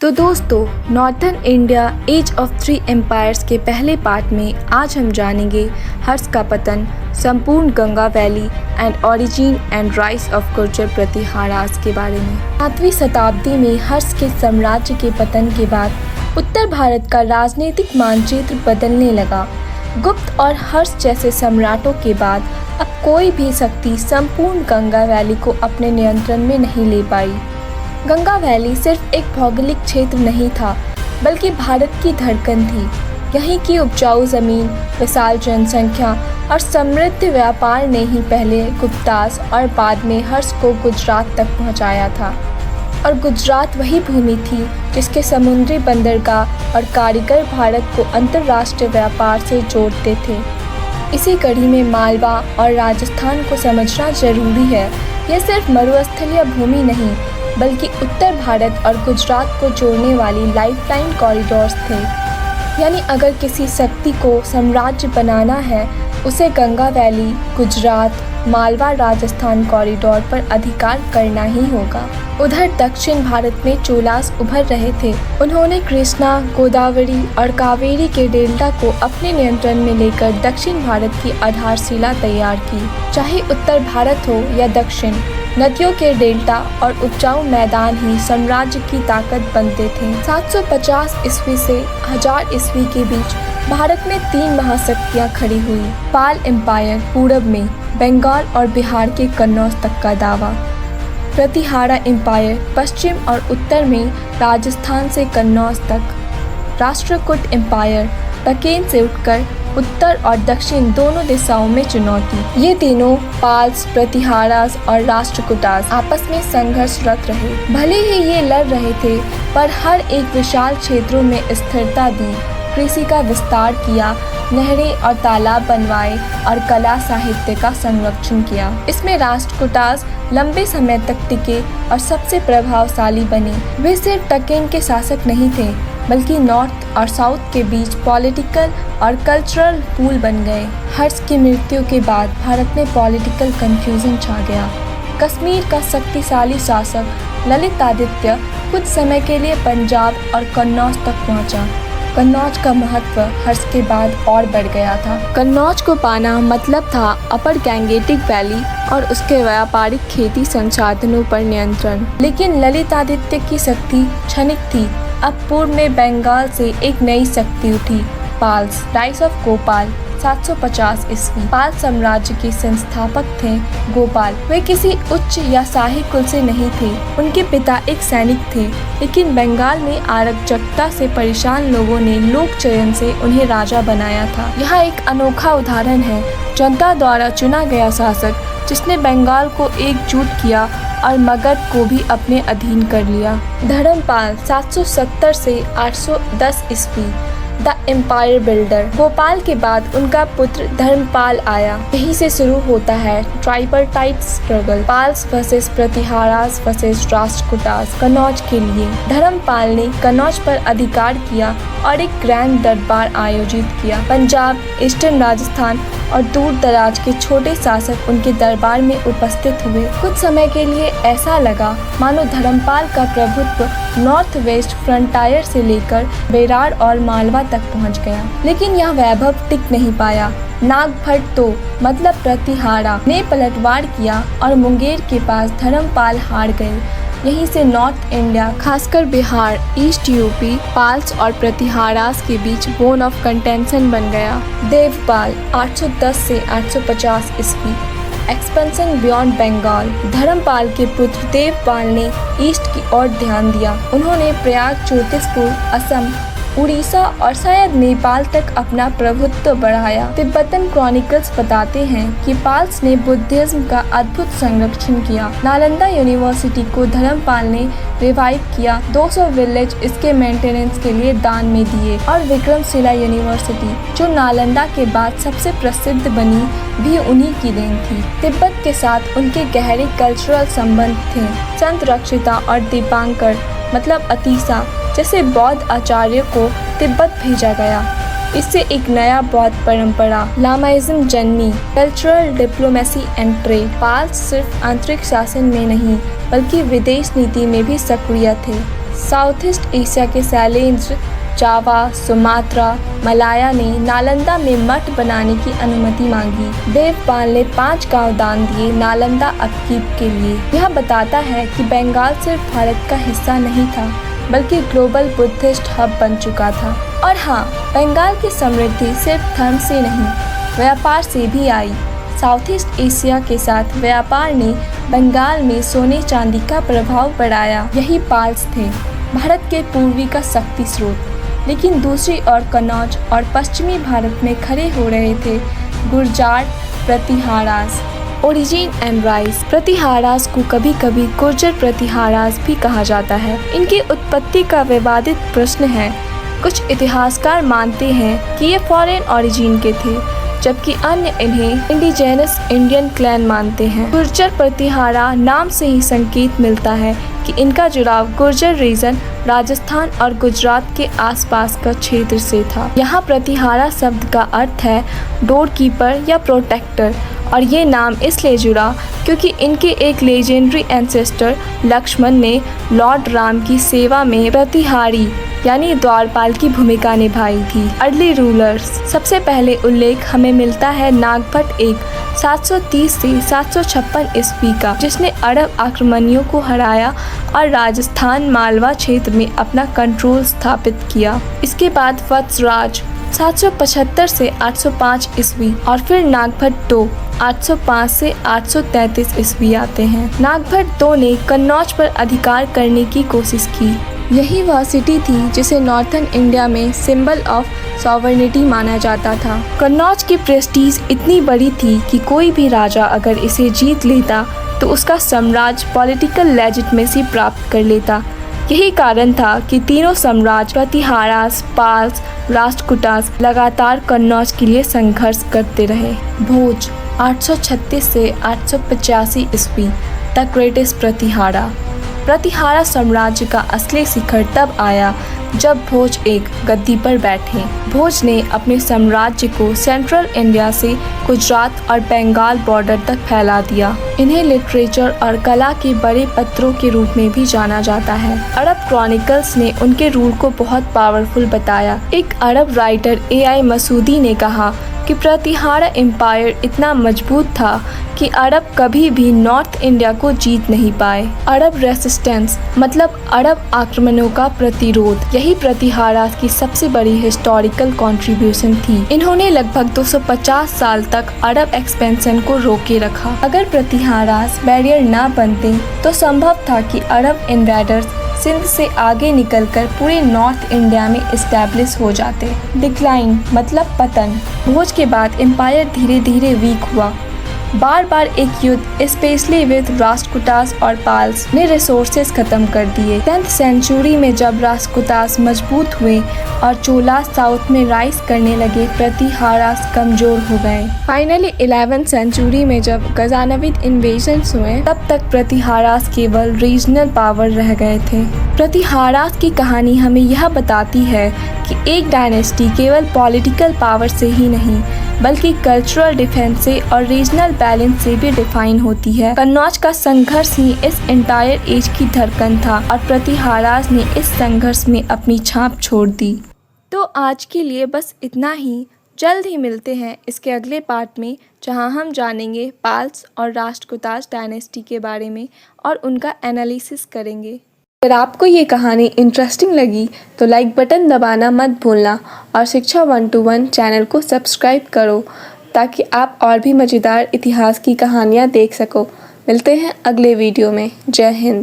तो दोस्तों, northern India age of three empires के पहले पार्ट में आज हम जानेंगे हर्ष का पतन, संपूर्ण Ganga valley and origin and rise of Gurjar Pratiharas के बारे में। 7वीं शताब्दी में हर्ष के साम्राज्य के पतन के बाद उत्तर भारत का राजनीतिक मानचित्र बदलने लगा। गुप्त और हर्ष जैसे सम्राटों के बाद अब कोई भी शक्ति संपूर्ण गंगा वैली को अपने नियंत्रण में नहीं ले पाई। गंगा वैली सिर्फ एक भौगोलिक क्षेत्र नहीं था, बल्कि भारत की धड़कन थी। यहीं की उपजाऊ जमीन, विशाल जनसंख्या और समृद्ध व्यापार ने ही पहले गुप्तास और बाद में हर्ष को गुजरात तक पहुंचाया था। और गुजरात वही भूमि थी जिसके समुद्री बंदरगाह और कारीगर भारत को अंतर्राष्ट्रीय व्यापार से जोड़ते थे। इसी कड़ी में मालवा और राजस्थान को समझना जरूरी है। यह सिर्फ मरुस्थलीय भूमि नहीं, बल्कि उत्तर भारत और गुजरात को जोड़ने वाली लाइफलाइन कॉरिडोर्स थे। यानी अगर किसी शक्ति को साम्राज्य बनाना है, उसे गंगा वैली, गुजरात, मालवा, राजस्थान कॉरिडोर पर अधिकार करना ही होगा। उधर दक्षिण भारत में चोलास उभर रहे थे। उन्होंने कृष्णा, गोदावरी और कावेरी के डेल्टा को अपने नियंत्रण में लेकर दक्षिण भारत की आधारशिला तैयार की। चाहे उत्तर भारत हो या दक्षिण, नदियों के डेल्टा और उपजाऊ मैदान ही साम्राज्य की ताकत बनते थे। 750 ईस्वी से 1000 ईस्वी के बीच भारत में 3 महाशक्तियां खड़ी हुई। पाल एम्पायर पूरब में बंगाल और बिहार के कन्नौज तक का दावा, प्रतिहारा एम्पायर पश्चिम और उत्तर में राजस्थान से कन्नौज तक, राष्ट्रकूट एम्पायर टकेन से उठकर उत्तर और दक्षिण दोनों दिशाओं में चुनौती। ये तीनों पाल्स, प्रतिहारास और राष्ट्रकूटास आपस में संघर्षरत रहे। भले ही ये लड़ रहे थे, पर हर एक विशाल क्षेत्रों में स्थिरता दी, कृषि का विस्तार किया, नहरें और तालाब बनवाए और कला साहित्य का संरक्षण किया। इसमें राष्ट्रकूटास लंबे समय तक टिके और सबसे प्रभावशाली बने। वे सिर्फ टकेन के शासक नहीं थे, बल्कि नॉर्थ और साउथ के बीच पॉलिटिकल और कल्चरल पूल बन गए। हर्ष की मृत्यु के बाद भारत में पॉलिटिकल कंफ्यूजन छा गया। कश्मीर का शक्तिशाली शासक ललितादित्य कुछ समय के लिए पंजाब और कन्नौज तक पहुंचा। कन्नौज का महत्व हर्ष के बाद और बढ़ गया था। कन्नौज को पाना मतलब था अपर गैंगेटिक वैली और उसके व्यापारिक खेती संसाधनों पर नियंत्रण। लेकिन ललितादित्य की शक्ति क्षणिक थी। अब पूर्व में बंगाल से एक नई शक्ति उठी, पाल्स, राइज ऑफ गोपाल। 750 ईस्वी। पाल साम्राज्य के संस्थापक थे गोपाल। वे किसी उच्च या शाही कुल से नहीं थे। उनके पिता एक सैनिक थे, लेकिन बंगाल में अराजकता से परेशान लोगों ने लोक चयन से उन्हें राजा बनाया था। यह एक अनोखा उदाहरण है, जनता द्वारा चुना गया शासक जिसने बंगाल को एकजुट किया और मगध को भी अपने अधीन कर लिया। धर्मपाल 770 से 810 ईस्वी। The empire builder. गोपाल के बाद उनका पुत्र धर्मपाल आया। यहीं से शुरू होता है tripartite struggle, Palas versus Pratiharas versus Rashtrakutas. Kannauj के लिए धर्मपाल ने कन्नौज पर अधिकार किया और एक ग्रैंड दरबार आयोजित किया। पंजाब, ईस्टर्न राजस्थान और दूर दराज के छोटे शासक उनके दरबार में उपस्थित हुए। कुछ समय के लिए ऐसा लगा मानो धर्मपाल का प्रभुत्व नॉर्थ वेस्ट फ्रंटायर से लेकर बेरार और मालवा तक पहुंच गया। लेकिन यह वैभव टिक नहीं पाया। नागभट्ट तो मतलब प्रतिहारा ने पलटवार किया और मुंगेर के पास धर्मपाल हार गए। यहीं से नॉर्थ इंडिया, खासकर बिहार, ईस्ट यूपी, पाल्स और प्रतिहारास के बीच बोन ऑफ कंटेंशन बन गया। देवपाल 810 से 850 ईस्वी। Expansion beyond Bengal. धर्मपाल के पुत्र देवपाल ने ईस्ट की ओर ध्यान दिया। उन्होंने प्रयाग, ज्योतिषपुर, असम, उड़ीसा और शायद नेपाल तक अपना प्रभुत्व बढ़ाया। तिब्बतन क्रॉनिकल्स बताते हैं कि पाल्स ने बुद्धिज्म का अद्भुत संरक्षण किया। नालंदा यूनिवर्सिटी को धर्मपाल ने रिवाइव किया। 200 विलेज इसके मेंटेनेंस के लिए दान में दिए। और विक्रमशिला यूनिवर्सिटी, जो नालंदा के बाद सबसे प्रसिद्ध बनी, भी उन्हीं की देन थी। तिब्बत के साथ उनके गहरे कल्चरल संबंध थे। संत रक्षिता और दीपांकर मतलब अतीसा जैसे बौद्ध आचार्यों को तिब्बत भेजा गया। इससे एक नया बौद्ध परंपरा लामाइज्म जन्मी। Cultural diplomacy and trade. Palas सिर्फ आंतरिक शासन में नहीं, बल्कि विदेश नीति में भी सक्रिय थे। साउथ ईस्ट एशिया के शैलेंद्र, जावा, सुमात्रा, मलाया ने नालंदा में मठ बनाने की अनुमति मांगी। देवपाल ने 5 गांव दान दिए नालंदा अपकीप के लिए। यह बताता है कि बंगाल सिर्फ भारत का हिस्सा नहीं था, बल्कि ग्लोबल बुद्धिस्ट हब बन चुका था। और हाँ, बंगाल की समृद्धि सिर्फ धर्म से नहीं, व्यापार से भी आई। साउथ ईस्ट एशिया के साथ व्यापार ने बंगाल में सोने चांदी का प्रभाव बढ़ाया। यही पाल्स थे, भारत के पूर्वी का शक्ति स्रोत। लेकिन दूसरी ओर कन्नौज और पश्चिमी भारत में खड़े हो रहे थे Gurjara Pratiharas. Origin and rise. Pratiharas को कभी कभी गुर्जर प्रतिहारास भी कहा जाता है। इनकी उत्पत्ति का विवादित प्रश्न है। कुछ इतिहासकार मानते हैं कि ये फॉरेन ओरिजिन के थे, जबकि अन्य इन्हें इंडिजेनस इंडियन क्लैन मानते हैं। गुर्जर प्रतिहारा नाम से ही संकेत मिलता है कि इनका जुड़ाव गुर्जर रीजन, राजस्थान और गुजरात के आसपास का क्षेत्र से था। यहाँ प्रतिहारा शब्द का अर्थ है डोर कीपर या प्रोटेक्टर, और ये नाम इसलिए जुड़ा क्योंकि इनके एक लेजेंडरी एंसेस्टर लक्ष्मण ने लॉर्ड राम की सेवा में प्रतिहारी यानी द्वारपाल की भूमिका निभाई थी। Early rulers. सबसे पहले उल्लेख हमें मिलता है नागभट्ट 730 से 756 ईस्वी का, जिसने अरब आक्रमणियों को हराया और राजस्थान मालवा क्षेत्र में अपना कंट्रोल स्थापित किया। इसके बाद वत्सराज 775 से 805 ईस्वी और फिर नागभट्ट 2 805 से 833 ईस्वी आते हैं। नागभट्ट 2 ने कन्नौज पर अधिकार करने की कोशिश की। यही वह सिटी थी जिसे नॉर्थर्न इंडिया में सिंबल ऑफ सॉवर्निटी माना जाता था। कन्नौज की प्रेस्टीज इतनी बड़ी थी कि कोई भी राजा अगर इसे जीत लेता तो उसका साम्राज्य पॉलिटिकल लेजिटिमेसी प्राप्त कर लेता। यही कारण था कि तीनों साम्राज्य प्रतिहारास, पाल्स, राष्ट्रकूटास लगातार कन्नौज के लिए संघर्ष करते रहे। भोज 836 से 885 ईस्वी द ग्रेटेस्ट प्रतिहारा। प्रतिहारा साम्राज्य का असली शिखर तब आया जब भोज एक गद्दी पर बैठे। भोज ने अपने साम्राज्य को सेंट्रल इंडिया से गुजरात और बंगाल बॉर्डर तक फैला दिया। इन्हें लिटरेचर और कला के बड़े पत्रों के रूप में भी जाना जाता है। अरब क्रॉनिकल्स ने उनके रूल को बहुत पावरफुल बताया। एक अरब राइटर A.I. मसूदी ने कहा कि प्रतिहारा एम्पायर इतना मजबूत था कि अरब कभी भी नॉर्थ इंडिया को जीत नहीं पाए। अरब रेसिस्टेंस मतलब अरब आक्रमणों का प्रतिरोध, यही प्रतिहारा की सबसे बड़ी हिस्टोरिकल कंट्रीब्यूशन थी। इन्होंने लगभग 250 साल तक अरब एक्सपेंशन को रोके रखा। अगर प्रतिहारास बैरियर ना बनते तो संभव था कि अरब इन्वेडर्स सिंध से आगे निकलकर पूरे नॉर्थ इंडिया में इस्टेब्लिश हो जाते। डिक्लाइन मतलब पतन। भोज के बाद एम्पायर धीरे धीरे वीक हुआ। बार बार एक युद्ध स्पेशली विद राष्ट्रकूटास और पाल्स ने रिसोर्सेज खत्म कर दिए। 10th सेंचुरी में जब राष्ट्रकूटास मजबूत हुए और चोलास साउथ में राइज करने लगे, प्रतिहारास कमजोर हो गए। फाइनली 11th सेंचुरी में जब गजानविद इन्वेजन्स हुए, तब तक प्रतिहारास केवल रीजनल पावर रह गए थे। प्रतिहारास की कहानी हमें यह बताती है कि एक डायनेस्टी केवल पॉलिटिकल पावर से ही नहीं, बल्कि कल्चरल डिफेंस से और रीजनल बैलेंस से भी डिफाइन होती है। कन्नौज का संघर्ष ही इस एंटायर एज की धड़कन था और प्रतिहारास ने इस संघर्ष में अपनी छाप छोड़ दी। तो आज के लिए बस इतना ही। जल्द ही मिलते हैं इसके अगले पार्ट में, जहां हम जानेंगे पाल्स और राष्ट्रकूटास डायनेस्टी के बारे में और उनका एनालिसिस करेंगे। अगर आपको ये कहानी इंटरेस्टिंग लगी तो लाइक बटन दबाना मत भूलना और शिक्षा 121 चैनल को सब्सक्राइब करो ताकि आप और भी मज़ेदार इतिहास की कहानियाँ देख सको। मिलते हैं अगले वीडियो में। जय हिंद।